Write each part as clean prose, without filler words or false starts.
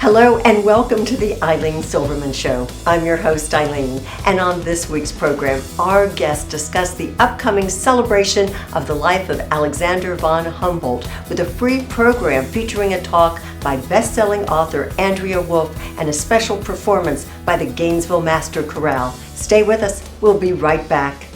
Hello and welcome to the Ilene Silverman Show. I'm your host, Ilene, and on this week's program, our guests discuss the upcoming celebration of the life of Alexander von Humboldt with a free program featuring a talk by best-selling author Andrea Wulf and a special performance by the Gainesville Master Chorale. Stay with us. We'll be right back.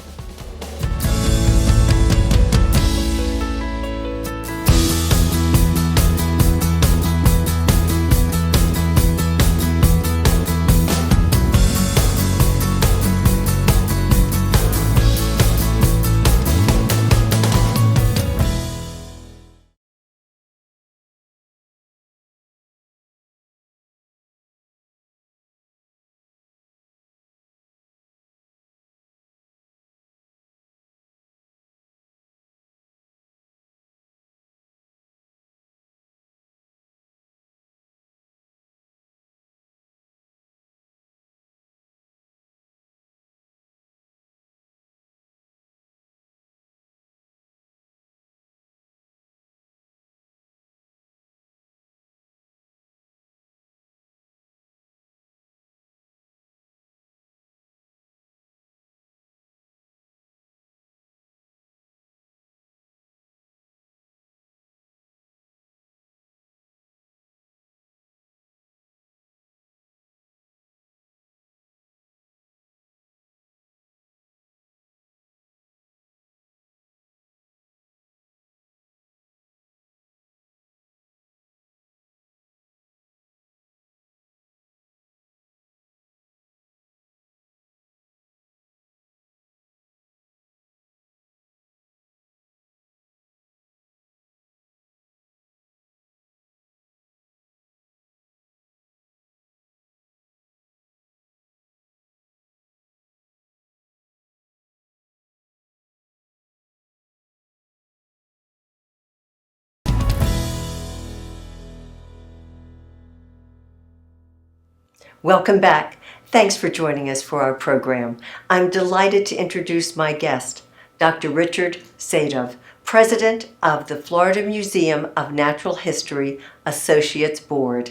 Welcome back. Thanks for joining us for our program. I'm delighted to introduce my guest, Dr. Richard Sadov, President of the Florida Museum of Natural History Associates Board.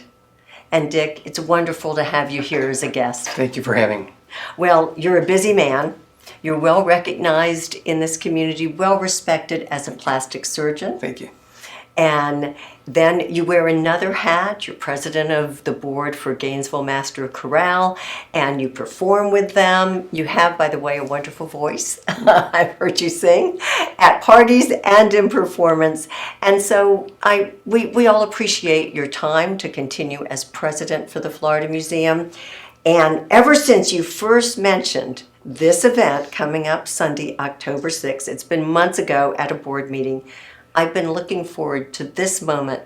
And Dick, it's wonderful to have you here as a guest. Thank you for having me. Well, you're a busy man. You're well recognized in this community, well respected as a plastic surgeon. Thank you. And then you wear another hat. You're president of the board for Gainesville Master Chorale, and you perform with them. You have, by the way, a wonderful voice. I've heard you sing at parties and in performance. And so we all appreciate your time to continue as president for the Florida Museum. And ever since you first mentioned this event coming up Sunday, October 6th, it's been months ago at a board meeting, I've been looking forward to this moment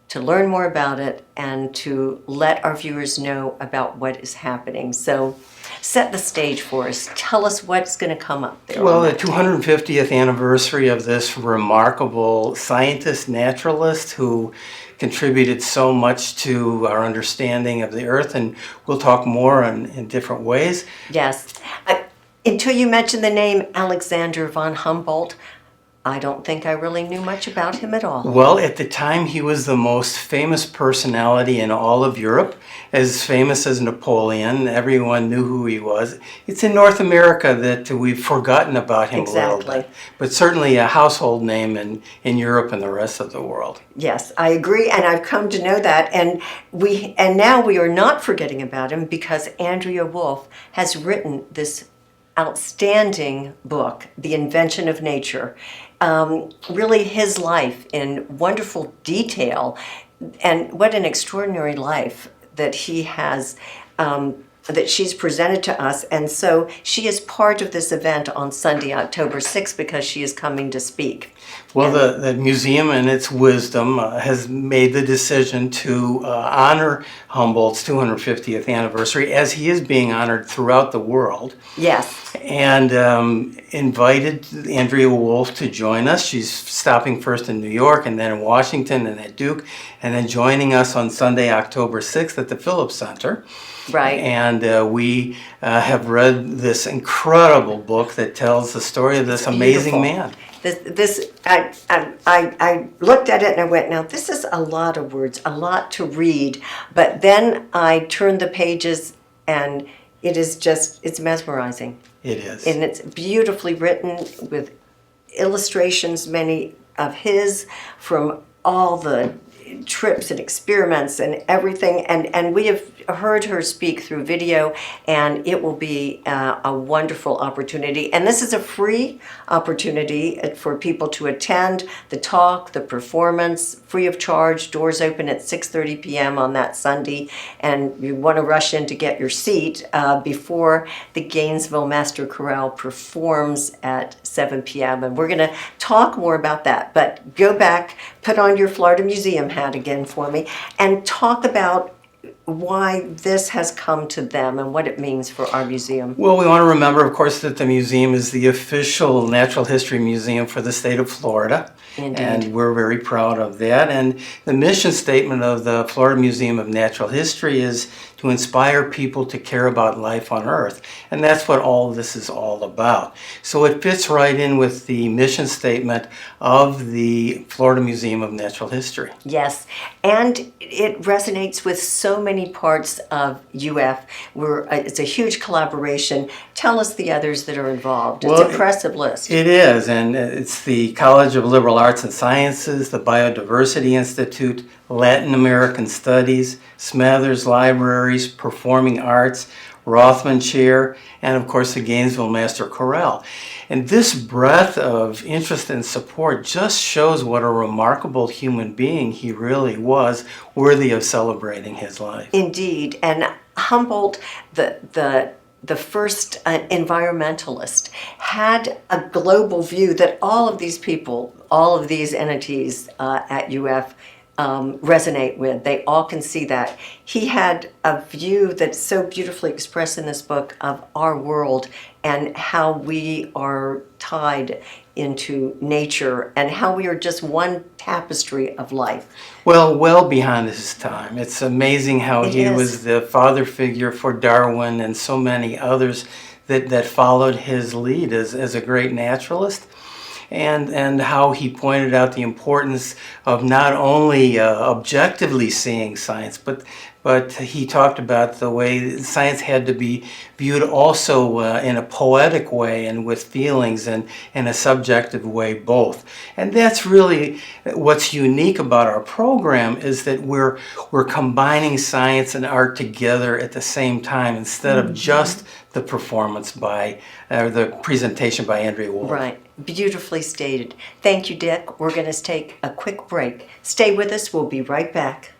to learn more about it and to let our viewers know about what is happening. So set the stage for us. Tell us what's going to come up there. Well, the 250th anniversary of this remarkable scientist, naturalist who contributed so much to our understanding of the Earth, and we'll talk more in different ways. Yes. Until you mentioned the name Alexander von Humboldt, I don't think I really knew much about him at all. Well, at the time, he was the most famous personality in all of Europe, as famous as Napoleon. Everyone knew who he was. It's in North America that we've forgotten about him a little bit, but certainly a household name in Europe and the rest of the world. Yes, I agree, and I've come to know that. And now we are not forgetting about him because Andrea Wulf has written this outstanding book, The Invention of Nature. Really his life in wonderful detail, and what an extraordinary life that he has, that she's presented to us. And so she is part of this event on Sunday, October 6th, because she is coming to speak. Well, the museum in its wisdom has made the decision to honor Humboldt's 250th anniversary, as he is being honored throughout the world. Yes. And invited Andrea Wulf to join us. She's stopping first in New York and then in Washington and at Duke, and then joining us on Sunday, October 6th at the Phillips Center. Right. And we have read this incredible book that tells the story of this amazing man. I looked at it and I went, now this is a lot of words, a lot to read. But then I turned the pages and it's mesmerizing. It is. And it's beautifully written with illustrations, many of his, from all the trips and experiments and everything. And we have heard her speak through video, and it will be a wonderful opportunity. And this is a free opportunity for people to attend the talk, the performance, free of charge. Doors open at 6:30 p.m. on that Sunday, and you want to rush in to get your seat before the Gainesville Master Chorale performs at 7 p.m. And we're going to talk more about that. But go back, put on your Florida Museum hat again for me, and talk about why this has come to them and what it means for our museum. Well, we want to remember, of course, that the museum is the official natural history museum for the state of Florida. Indeed. And we're very proud of that. And the mission statement of the Florida Museum of Natural History is to inspire people to care about life on Earth. And that's what all of this is all about. So it fits right in with the mission statement of the Florida Museum of Natural History. Yes, and it resonates with so many parts of UF. It's a huge collaboration. Tell us the others that are involved. It's an impressive list. It is, and it's the College of Liberal Arts and Sciences, the Biodiversity Institute, Latin American Studies, Smathers Libraries, Performing Arts, Rothman Chair, and of course the Gainesville Master Chorale. And this breadth of interest and support just shows what a remarkable human being he really was, worthy of celebrating his life. Indeed, and Humboldt, the first environmentalist, had a global view that all of these people, all of these entities at UF resonate with. They all can see that. He had a view that's so beautifully expressed in this book of our world and how we are tied into nature and how we are just one tapestry of life. Well behind his time. It's amazing how he was the father figure for Darwin and so many others that followed his lead as a great naturalist. And how he pointed out the importance of not only objectively seeing science, but he talked about the way science had to be viewed also in a poetic way and with feelings and in a subjective way both. And that's really what's unique about our program, is that we're combining science and art together at the same time instead of just the performance by, the presentation by Andrea Wulf. Right. Beautifully stated. Thank you, Dick. We're going to take a quick break. Stay with us. We'll be right back.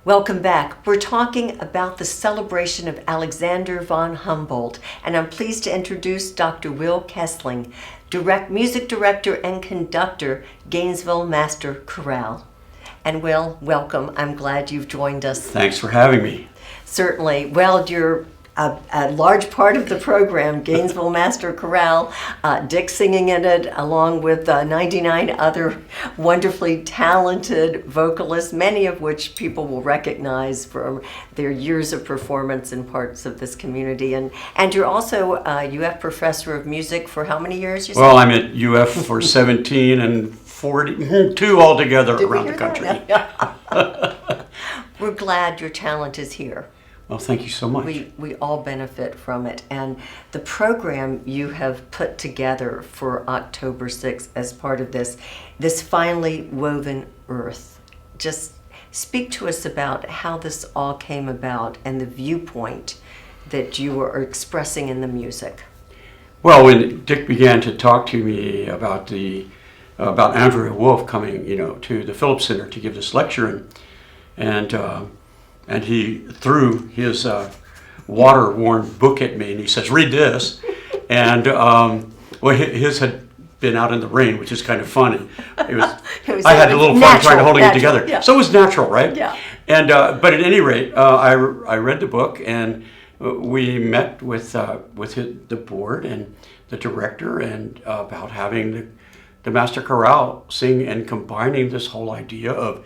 Welcome back. We're talking about the celebration of Alexander von Humboldt, and I'm pleased to introduce Dr. Will Kessling, music director and conductor, Gainesville Master Chorale. And Will, welcome. I'm glad you've joined us. Thanks for having me. Certainly. Well, you're a large part of the program, Gainesville Master Chorale, Dick singing in it, along with 99 other wonderfully talented vocalists, many of which people will recognize from their years of performance in parts of this community. And you're also a UF professor of music for how many years, you said? Well, I'm at UF for 17 and 42 altogether Did we around the hear country. that? We're glad your talent is here. Well, thank you so much. We all benefit from it. And the program you have put together for October 6th as part of this finely woven earth, just speak to us about how this all came about and the viewpoint that you are expressing in the music. Well, when Dick began to talk to me about Andrew Wulf coming, to the Phillips Center to give this lecture, and he threw his water-worn book at me, and he says, "Read this." And well, his had been out in the rain, which is kind of fun. I had a little fun trying to hold it together. Yeah. So it was natural, right? Yeah. And but at any rate, I read the book, and we met with the board and the director, and about having the Master Chorale sing and combining this whole idea of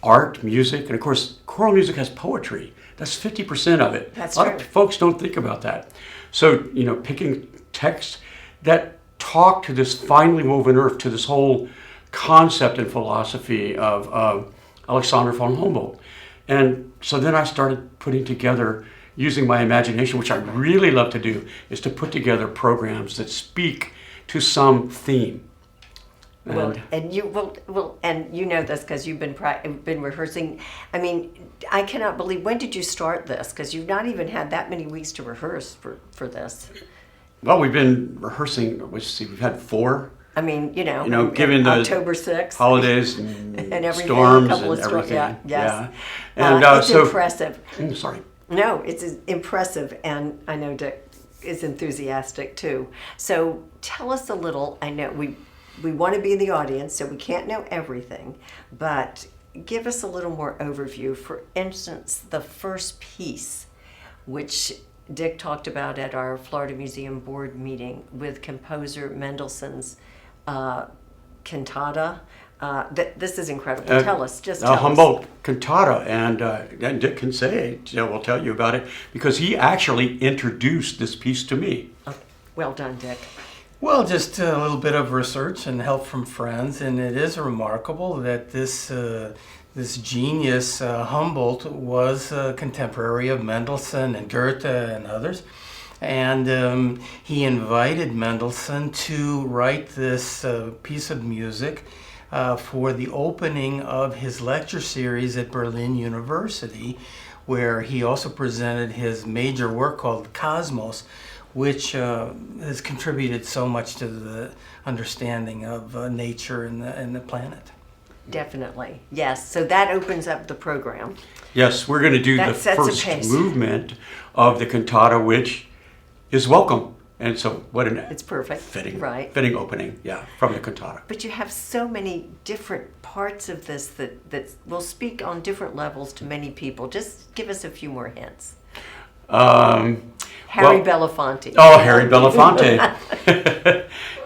art, music, and of course, choral music has poetry. That's 50% of it. That's a lot true. of folks don't think about that. So, picking texts that talk to this finely woven earth, to this whole concept and philosophy of Alexander von Humboldt. And so then I started putting together, using my imagination, which I really love to do, is to put together programs that speak to some theme. Well, and you and you know this because you've been rehearsing. I mean, I cannot believe, when did you start this? Because you've not even had that many weeks to rehearse for this. Well, we've been rehearsing. We've had 4. I mean, given the October 6th holidays and everything, storms a couple and of storms. everything. Yeah, yes. And it's so impressive. Sorry. No, it's impressive, and I know Dick is enthusiastic too. So tell us a little. I know we want to be in the audience, so we can't know everything, but give us a little more overview. For instance, the first piece, which Dick talked about at our Florida Museum board meeting with composer Mendelssohn's cantata. This is incredible. Tell us. Humboldt cantata, and Dick can say, will tell you about it, because he actually introduced this piece to me. Oh, well done, Dick. Well, just a little bit of research and help from friends, and it is remarkable that this genius Humboldt was a contemporary of Mendelssohn and Goethe and others, and he invited Mendelssohn to write this piece of music for the opening of his lecture series at Berlin University, where he also presented his major work called Cosmos, which has contributed so much to the understanding of nature and the planet. Definitely, yes. So that opens up the program. Yes, we're going to do the first movement of the cantata, which is Welcome. And so it's perfect. Fitting opening, from the cantata. But you have so many different parts of this that will speak on different levels to many people. Just give us a few more hints. Harry Belafonte. Oh, Harry Belafonte.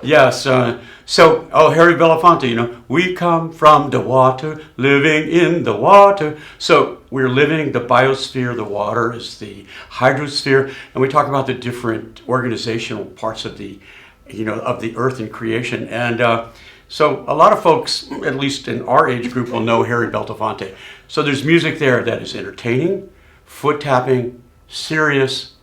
Yes. Harry Belafonte, we come from the water, living in the water. So we're living the biosphere. The water is the hydrosphere. And we talk about the different organizational parts of the earth and creation. And so a lot of folks, at least in our age group, will know Harry Belafonte. So there's music there that is entertaining, foot tapping, serious,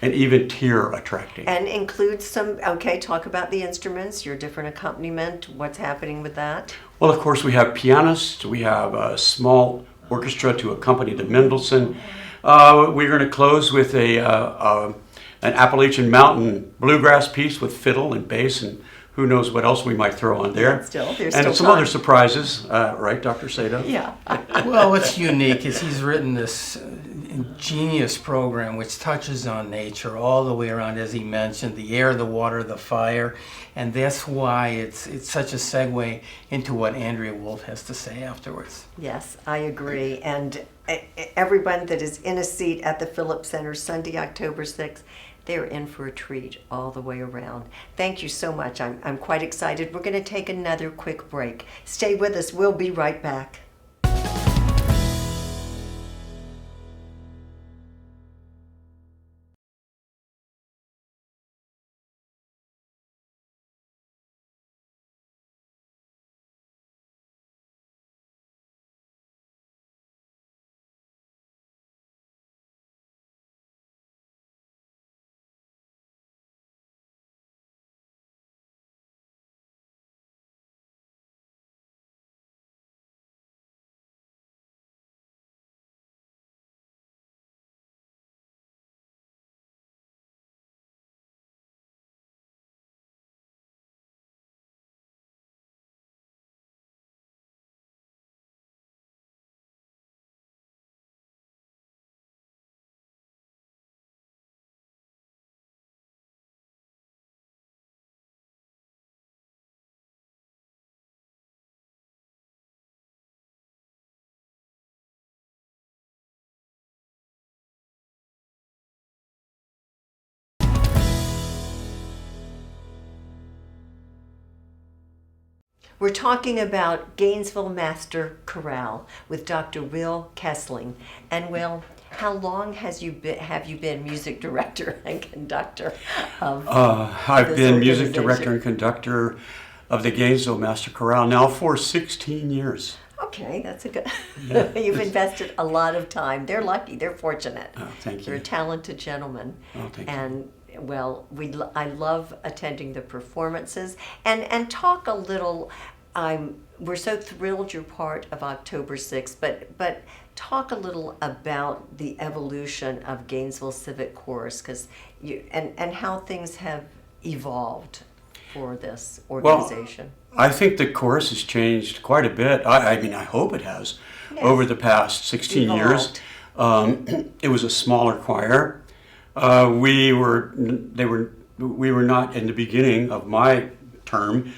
and even tear attracting. And includes talk about the instruments, your different accompaniment, what's happening with that. Well, of course, we have pianists, we have a small orchestra to accompany the Mendelssohn. We're going to close with an Appalachian Mountain bluegrass piece with fiddle and bass, and who knows what else we might throw on there. There's some other surprises, right, Dr. Sato? Yeah. Well, what's unique is he's written this genius program which touches on nature all the way around, as he mentioned, the air, the water, the fire, and that's why it's such a segue into what Andrea Wulf has to say afterwards. Yes, I agree. And everyone that is in a seat at the Phillips Center Sunday, October 6th, they're in for a treat all the way around. Thank you so much. I'm quite excited. We're going to take another quick break. Stay with us. We'll be right back. We're talking about Gainesville Master Chorale with Dr. Will Kessling. And Will, how long have you been music director and conductor of I've been music organization? director and conductor of the Gainesville Master Chorale now for 16 years. Okay, that's a good. You've invested a lot of time. They're lucky. They're fortunate. Oh, thank They're a you. talented gentleman. Oh, thank you. And well, I love attending the performances and talk a little. We're so thrilled you're part of October 6th, but talk a little about the evolution of Gainesville Civic Chorus, because and how things have evolved for this organization. I think the chorus has changed quite a bit. I mean, I hope it has. Yes. Over the past 16 years. It was a smaller choir. We were not in the beginning of my term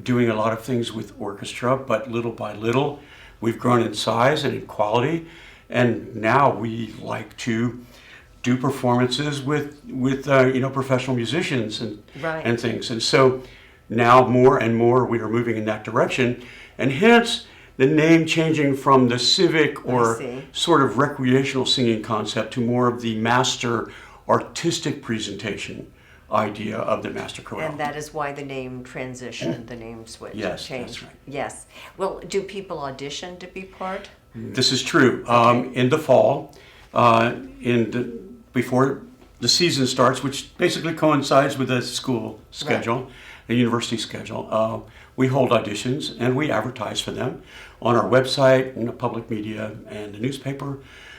doing a lot of things with orchestra, but little by little we've grown in size and in quality, and now we like to do performances with professional musicians and Right. and things, and so now more and more we are moving in that direction, and hence the name changing from the civic or see. sort of recreational singing concept to more of the master artistic presentation idea of the Master Chorale. And that is why the name transitioned, the name switch, Yes, changed. that's right. Yes. Well, do people audition to be part? This is true. In the fall, before the season starts, which basically coincides with the school schedule, the university schedule, we hold auditions and we advertise for them on our website, in the public media, and the newspaper,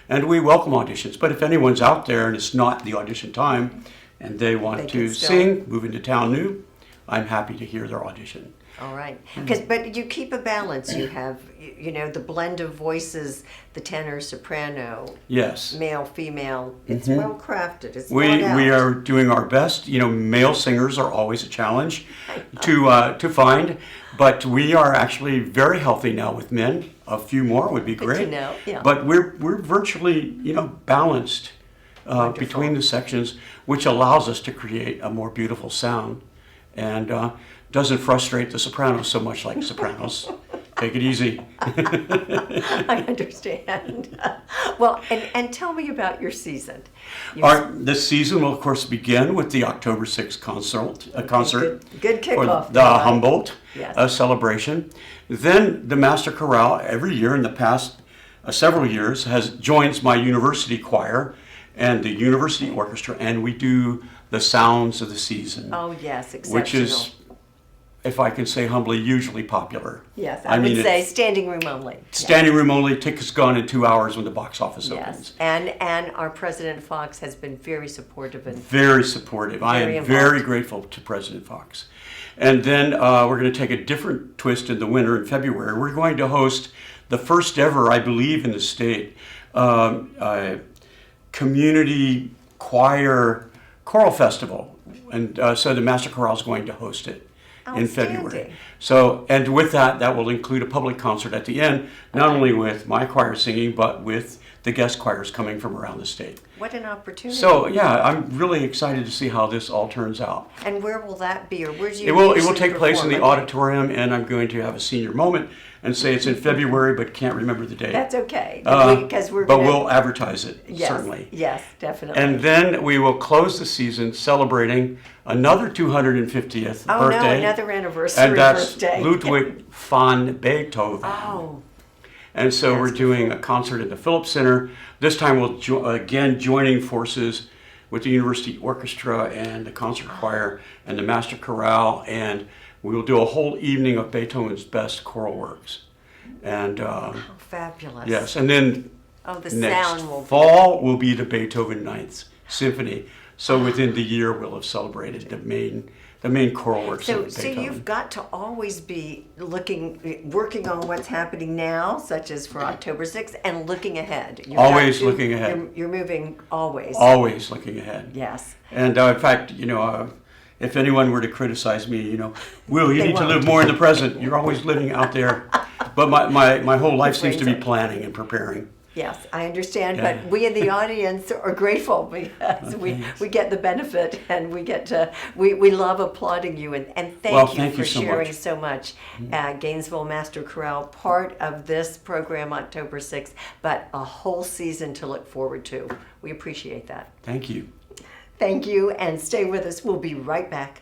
and we welcome auditions. But if anyone's out there and it's not the audition time and they want They to can still- sing, move into town new, I'm happy to hear their audition. All right. But you keep a balance. You have, the blend of voices, the tenor, soprano, Yes. male, female. It's well crafted. It's We thought out. are doing our best. Male singers are always a challenge to find, but we are actually very healthy now with men. A few more would be Good great. to know, yeah. But we're virtually balanced Wonderful. between the sections, which allows us to create a more beautiful sound, and doesn't frustrate the sopranos so much like sopranos. Take it easy. I understand. Well, and tell me about your season. You- This season will, of course, begin with the October 6th concert Good for kickoff. the Right? Humboldt Yes. celebration. Then the Master Chorale, every year in the past several years, joins my university choir and the university orchestra, and we do the sounds of the season, Oh, yes, exceptional. which is, if I can say humbly, usually popular. Yes, I would say standing room only. Standing room only, tickets gone in 2 hours when the box office Yes, opens. and our President Fox has been very supportive and Very supportive. I Very am very involved. grateful to President Fox. And then we're going to take a different twist in the winter in February. We're going to host the first ever, I believe, in the state, community choir choral festival, and so the Master Chorale is going to host it in February. Outstanding. So, and with that will include a public concert at the end, not only with my choir singing, but with the guest choirs coming from around the state. What an opportunity. So, yeah, I'm really excited to see how this all turns out. And where will that be, or where do you It will usually take place in the perform? auditorium, and I'm going to have a senior moment and say it's in February, but can't remember the date. That's okay, because we're But gonna, we'll advertise it, yes, certainly. Yes, definitely. And then we will close the season celebrating another 250th oh birthday. no, another anniversary And that's birthday. Ludwig van Beethoven. Oh, And so we're That's doing a concert at the Phillips Center. This time we'll again joining forces with the University Orchestra and the Concert Choir and the Master Chorale, and we will do a whole evening of Beethoven's best choral works. And how fabulous. yes, and then Oh, the next sound will fall will be the Beethoven Ninth Symphony. So within the year we'll have celebrated the main choral works So, of so Beethoven. you've got to always be working on what's happening now, such as for October 6th, and looking ahead. You've got Always looking ahead. You're moving always. Always looking ahead. Yes. And in fact, if anyone were to criticize me, Will, you They need to won't. live more in the present. You're always living out there. But my whole life seems to be Brains are- planning and preparing. Yes, I understand, Yeah. but we in the audience are grateful because we get the benefit, and we love applauding you, and thank Well, you thank for you so sharing much. so much. Gainesville Master Chorale, part of this program October 6th, but a whole season to look forward to. We appreciate that. Thank you. Thank you, and stay with us. We'll be right back.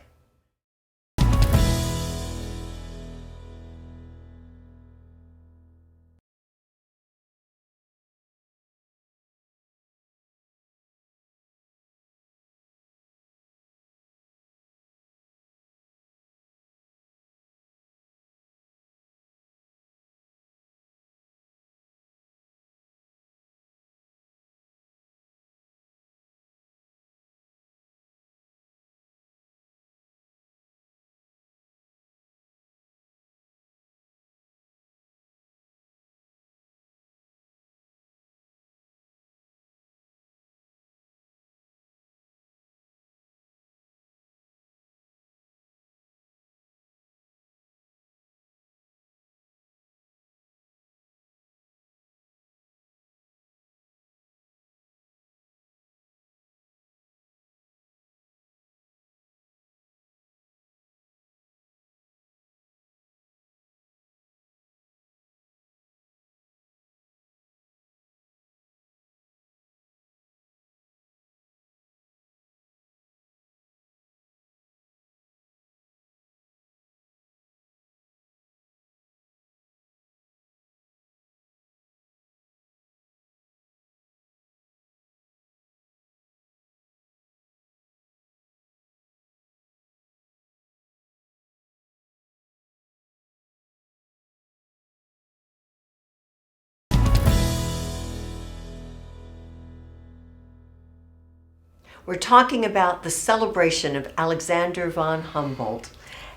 We're talking about the celebration of Alexander von Humboldt,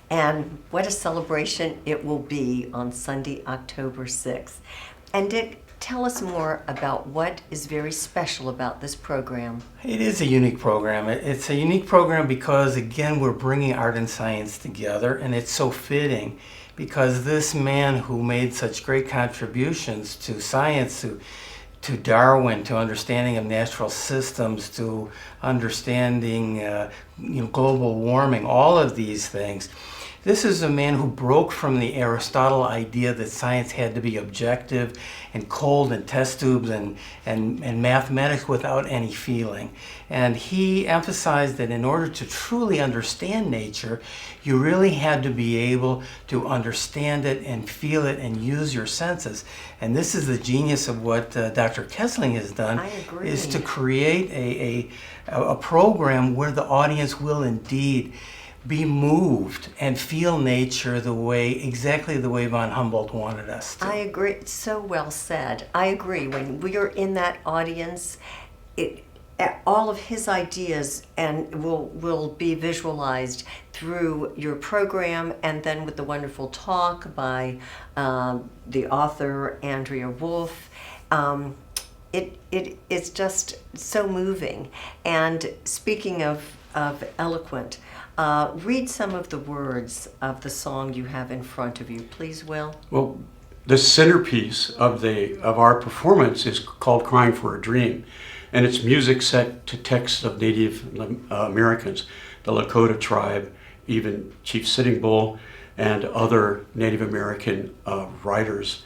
and what a celebration it will be on Sunday, October 6th. And Dick, tell us more about what is very special about this program. It is a unique program. It's a unique program because, again, we're bringing art and science together, and it's so fitting because this man who made such great contributions to science, to Darwin, to understanding of natural systems, to understanding global warming, all of these things. This is a man who broke from the Aristotle idea that science had to be objective and cold and test tubes and mathematics without any feeling. And he emphasized that in order to truly understand nature, you really had to be able to understand it and feel it and use your senses. And this is the genius of what Dr. Kessling has done, I agree. is to create a program where the audience will indeed be moved and feel nature exactly the way von Humboldt wanted us to. I agree. So well said. I agree. When we are in that audience, all of his ideas will be visualized through your program, and then with the wonderful talk by the author Andrea Wulf. it is just so moving. And speaking of eloquent, read some of the words of the song you have in front of you, please, Will. Well, the centerpiece of our performance is called "Crying for a Dream," and it's music set to texts of Native Americans, the Lakota tribe, even Chief Sitting Bull, and other Native American writers.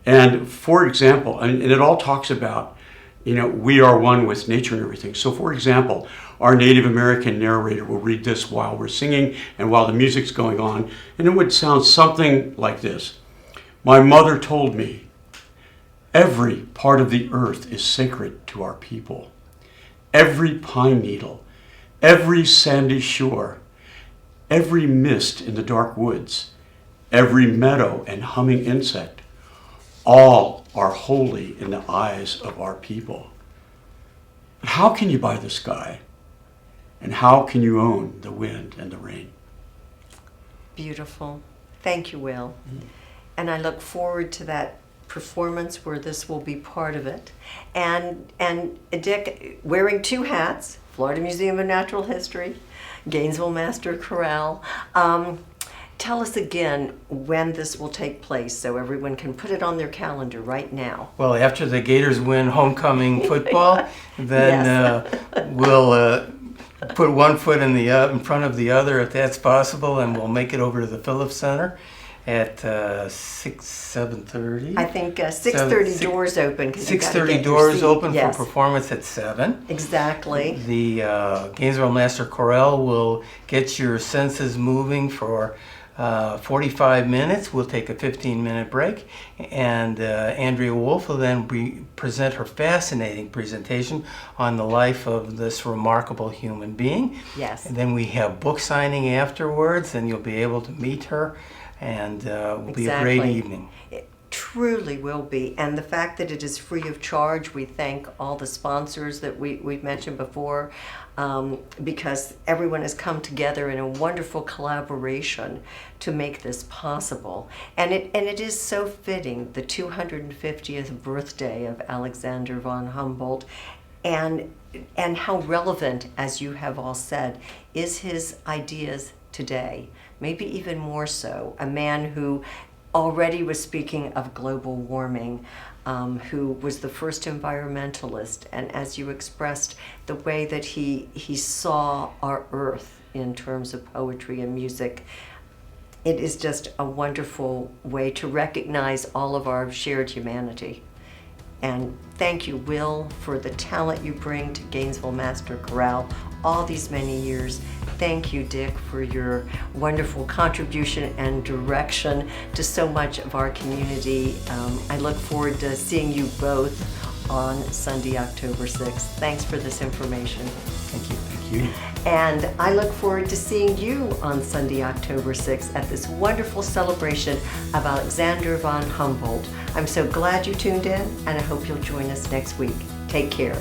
And for example, and it all talks about, we are one with nature and everything. So for example, our Native American narrator will read this while we're singing and while the music's going on, and it would sound something like this. My mother told me, every part of the earth is sacred to our people. Every pine needle, every sandy shore, every mist in the dark woods, every meadow and humming insect, all are holy in the eyes of our people. But how can you buy the sky? And how can you own the wind and the rain? Beautiful. Thank you, Will. And I look forward to that performance where this will be part of it. And Dick, wearing two hats, Florida Museum of Natural History, Gainesville Master Chorale. Tell us again when this will take place so everyone can put it on their calendar right now. Well, after the Gators win homecoming football, then we'll put one foot in front of the other if that's possible, and we'll make it over to the Phillips Center at 7:30. I think 6:30 doors open. 6:30 doors open for performance at 7. Exactly. The Gainesville Master Chorale will get your senses moving for 45 minutes. We'll take a 15-minute break, and Andrea Wulf will then present her fascinating presentation on the life of this remarkable human being. Yes. And then we have book signing afterwards, and you'll be able to meet her, and it will be a great evening. It truly will be. And the fact that it is free of charge, we thank all the sponsors that we've mentioned before, because everyone has come together in a wonderful collaboration to make this possible. And it is so fitting, the 250th birthday of Alexander von Humboldt, and how relevant, as you have all said, is his ideas today. Maybe even more so. A man who already was speaking of global warming, who was the first environmentalist, and as you expressed, the way that he saw our earth in terms of poetry and music. It is just a wonderful way to recognize all of our shared humanity. And thank you, Will, for the talent you bring to Gainesville Master Chorale all these many years. Thank you, Dick, for your wonderful contribution and direction to so much of our community. I look forward to seeing you both on Sunday, October 6th. Thanks for this information. Thank you. Thank you. And I look forward to seeing you on Sunday, October 6th at this wonderful celebration of Alexander von Humboldt. I'm so glad you tuned in, and I hope you'll join us next week. Take care.